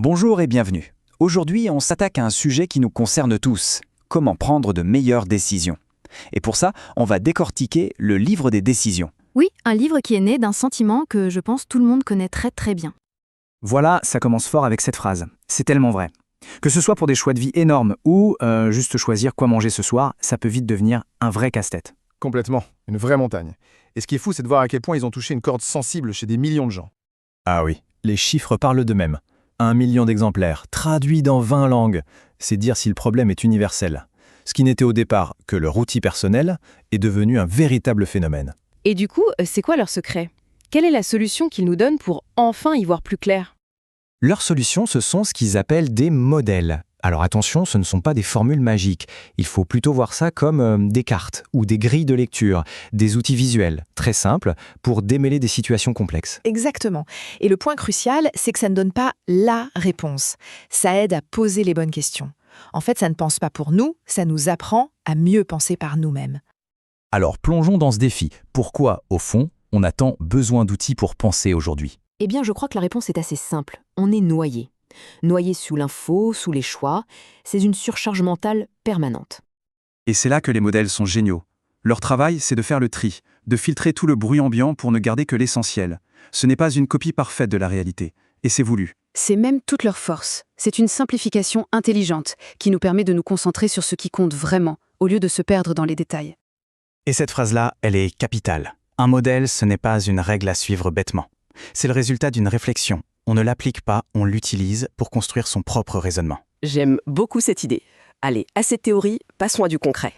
Bonjour et bienvenue. Aujourd'hui, on s'attaque à un sujet qui nous concerne tous. Comment prendre de meilleures décisions. Et pour ça, on va décortiquer le livre des décisions. Oui, un livre qui est né d'un sentiment que je pense tout le monde connaît très très bien. Voilà, ça commence fort avec cette phrase. C'est tellement vrai. Que ce soit pour des choix de vie énormes ou juste choisir quoi manger ce soir, ça peut vite devenir un vrai casse-tête. Complètement, une vraie montagne. Et ce qui est fou, c'est de voir à quel point ils ont touché une corde sensible chez des millions de gens. Ah oui, les chiffres parlent d'eux-mêmes. 1 million d'exemplaires, traduits dans 20 langues. C'est dire si le problème est universel. Ce qui n'était au départ que leur outil personnel est devenu un véritable phénomène. Et du coup, c'est quoi leur secret? Quelle est la solution qu'ils nous donnent pour enfin y voir plus clair? Leurs solutions, ce sont ce qu'ils appellent des modèles. Alors attention, ce ne sont pas des formules magiques. Il faut plutôt voir ça comme des cartes ou des grilles de lecture, des outils visuels, très simples, pour démêler des situations complexes. Exactement. Et le point crucial, c'est que ça ne donne pas la réponse. Ça aide à poser les bonnes questions. En fait, ça ne pense pas pour nous, ça nous apprend à mieux penser par nous-mêmes. Alors plongeons dans ce défi. Pourquoi, au fond, on a tant besoin d'outils pour penser aujourd'hui? Eh bien, je crois que la réponse est assez simple. On est noyé. Noyé sous l'info, sous les choix. C'est une surcharge mentale permanente. Et c'est là que les modèles sont géniaux. Leur travail, c'est de faire le tri, de filtrer tout le bruit ambiant pour ne garder que l'essentiel. Ce n'est pas une copie parfaite de la réalité, et c'est voulu. C'est même toute leur force. C'est une simplification intelligente qui nous permet de nous concentrer sur ce qui compte vraiment, au lieu de se perdre dans les détails. Et cette phrase-là, elle est capitale. Un modèle, ce n'est pas une règle à suivre bêtement. C'est le résultat d'une réflexion. On ne l'applique pas, on l'utilise pour construire son propre raisonnement. J'aime beaucoup cette idée. Allez, assez de théorie, passons à du concret.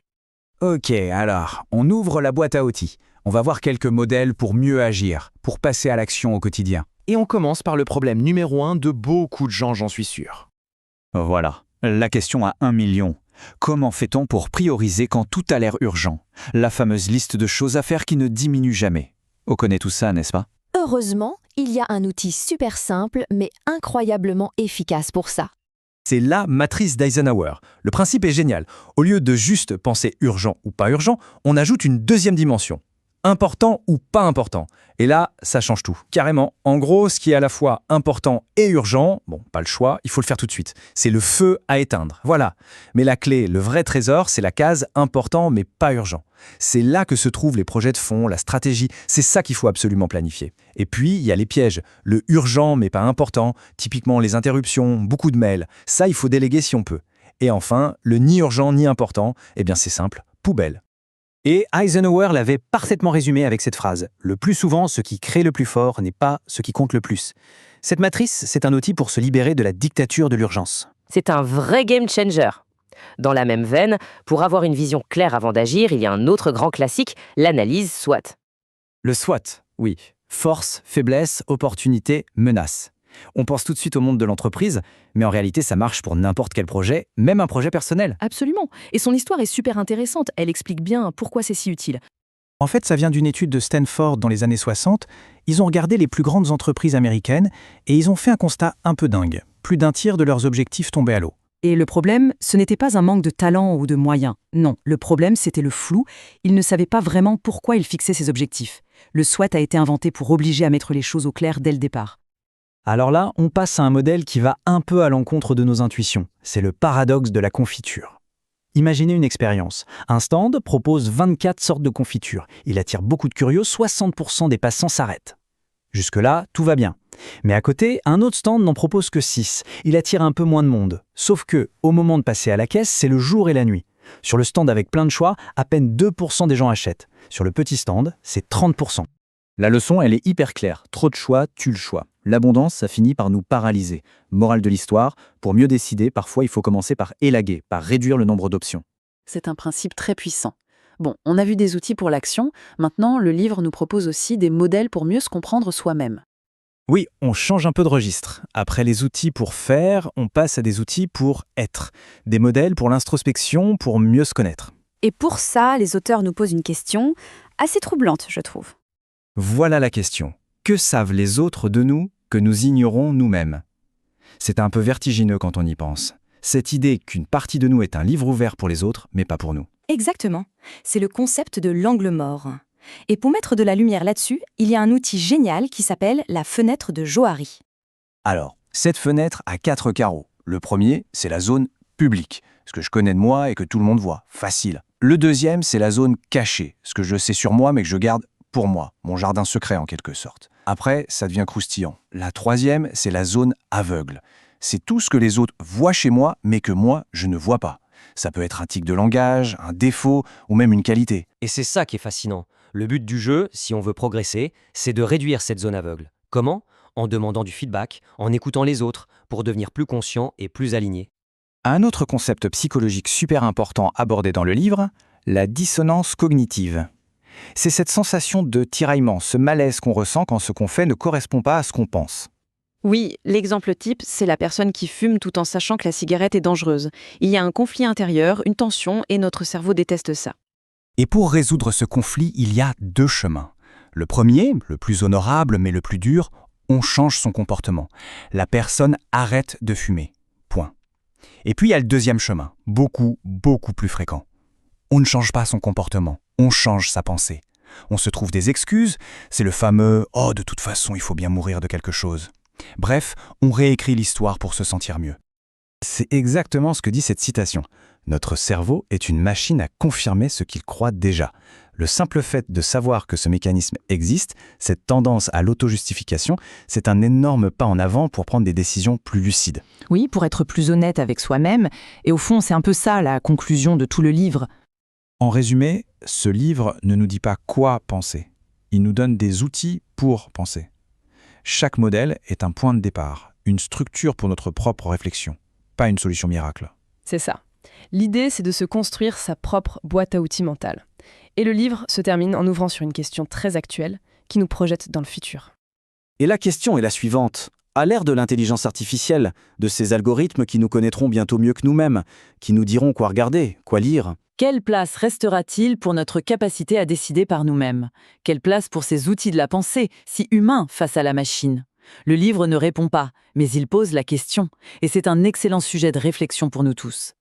Ok, alors, on ouvre la boîte à outils. On va voir quelques modèles pour mieux agir, pour passer à l'action au quotidien. Et on commence par le problème numéro 1 de beaucoup de gens, j'en suis sûr. Voilà, la question à 1 million. Comment fait-on pour prioriser quand tout a l'air urgent? La fameuse liste de choses à faire qui ne diminue jamais. On connaît tout ça, n'est-ce pas? Heureusement, il y a un outil super simple mais incroyablement efficace pour ça. C'est la matrice d'Eisenhower. Le principe est génial. Au lieu de juste penser urgent ou pas urgent, on ajoute une deuxième dimension. Important ou pas important. Et là, ça change tout. Carrément. En gros, ce qui est à la fois important et urgent, bon, pas le choix, il faut le faire tout de suite. C'est le feu à éteindre. Voilà. Mais la clé, le vrai trésor, c'est la case important mais pas urgent. C'est là que se trouvent les projets de fond, la stratégie. C'est ça qu'il faut absolument planifier. Et puis, il y a les pièges. Le urgent mais pas important, typiquement les interruptions, beaucoup de mails. Ça, il faut déléguer si on peut. Et enfin, le ni urgent ni important, eh bien c'est simple, poubelle. Et Eisenhower l'avait parfaitement résumé avec cette phrase. Le plus souvent, ce qui crée le plus fort n'est pas ce qui compte le plus. Cette matrice, c'est un outil pour se libérer de la dictature de l'urgence. C'est un vrai game changer. Dans la même veine, pour avoir une vision claire avant d'agir, il y a un autre grand classique, l'analyse SWOT. Le SWOT, oui. Force, faiblesse, opportunité, menace. On pense tout de suite au monde de l'entreprise, mais en réalité, ça marche pour n'importe quel projet, même un projet personnel. Absolument. Et son histoire est super intéressante. Elle explique bien pourquoi c'est si utile. En fait, ça vient d'une étude de Stanford dans les années 60. Ils ont regardé les plus grandes entreprises américaines et ils ont fait un constat un peu dingue. Plus d'un tiers de leurs objectifs tombaient à l'eau. Et le problème, ce n'était pas un manque de talent ou de moyens. Non, le problème, c'était le flou. Ils ne savaient pas vraiment pourquoi ils fixaient ces objectifs. Le SWOT a été inventé pour obliger à mettre les choses au clair dès le départ. Alors là, on passe à un modèle qui va un peu à l'encontre de nos intuitions. C'est le paradoxe de la confiture. Imaginez une expérience. Un stand propose 24 sortes de confitures. Il attire beaucoup de curieux, 60% des passants s'arrêtent. Jusque-là, tout va bien. Mais à côté, un autre stand n'en propose que 6. Il attire un peu moins de monde. Sauf que, au moment de passer à la caisse, c'est le jour et la nuit. Sur le stand avec plein de choix, à peine 2% des gens achètent. Sur le petit stand, c'est 30%. La leçon, elle est hyper claire. Trop de choix tue le choix. L'abondance, ça finit par nous paralyser. Morale de l'histoire, pour mieux décider, parfois il faut commencer par élaguer, par réduire le nombre d'options. C'est un principe très puissant. Bon, on a vu des outils pour l'action, maintenant le livre nous propose aussi des modèles pour mieux se comprendre soi-même. Oui, on change un peu de registre. Après les outils pour faire, on passe à des outils pour être. Des modèles pour l'introspection, pour mieux se connaître. Et pour ça, les auteurs nous posent une question assez troublante, je trouve. Voilà la question. Que savent les autres de nous que nous ignorons nous-mêmes? C'est un peu vertigineux quand on y pense. Cette idée qu'une partie de nous est un livre ouvert pour les autres, mais pas pour nous. Exactement. C'est le concept de l'angle mort. Et pour mettre de la lumière là-dessus, il y a un outil génial qui s'appelle la fenêtre de Johari. Alors, Cette fenêtre a 4 carreaux. Le premier, c'est la zone publique, ce que je connais de moi et que tout le monde voit. Facile. Le deuxième, c'est la zone cachée, ce que je sais sur moi mais que je garde pour moi, mon jardin secret en quelque sorte. Après, ça devient croustillant. La troisième, c'est la zone aveugle. C'est tout ce que les autres voient chez moi, mais que moi, je ne vois pas. Ça peut être un tic de langage, un défaut, ou même une qualité. Et c'est ça qui est fascinant. Le but du jeu, si on veut progresser, c'est de réduire cette zone aveugle. Comment ? En demandant du feedback, en écoutant les autres, pour devenir plus conscient et plus aligné. Un autre concept psychologique super important abordé dans le livre, la dissonance cognitive. C'est cette sensation de tiraillement, ce malaise qu'on ressent quand ce qu'on fait ne correspond pas à ce qu'on pense. Oui, l'exemple type, c'est la personne qui fume tout en sachant que la cigarette est dangereuse. Il y a un conflit intérieur, une tension, et notre cerveau déteste ça. Et pour résoudre ce conflit, il y a 2 chemins. Le premier, le plus honorable mais le plus dur, on change son comportement. La personne arrête de fumer. Point. Et puis il y a le deuxième chemin, beaucoup plus fréquent. On ne change pas son comportement, on change sa pensée. On se trouve des excuses, c'est le fameux « Oh, de toute façon, il faut bien mourir de quelque chose ». Bref, on réécrit l'histoire pour se sentir mieux. C'est exactement ce que dit cette citation. Notre cerveau est une machine à confirmer ce qu'il croit déjà. Le simple fait de savoir que ce mécanisme existe, cette tendance à l'auto-justification, c'est un énorme pas en avant pour prendre des décisions plus lucides. Oui, pour être plus honnête avec soi-même. Et au fond, c'est un peu ça la conclusion de tout le livre. En résumé, ce livre ne nous dit pas quoi penser. Il nous donne des outils pour penser. Chaque modèle est un point de départ, une structure pour notre propre réflexion, pas une solution miracle. C'est ça. L'idée, c'est de se construire sa propre boîte à outils mentale. Et le livre se termine en ouvrant sur une question très actuelle qui nous projette dans le futur. Et la question est la suivante. À l'ère de l'intelligence artificielle, de ces algorithmes qui nous connaîtront bientôt mieux que nous-mêmes, qui nous diront quoi regarder, quoi lire, quelle place restera-t-il pour notre capacité à décider par nous-mêmes ? Quelle place pour ces outils de la pensée, si humains face à la machine ? Le livre ne répond pas, mais il pose la question, et c'est un excellent sujet de réflexion pour nous tous.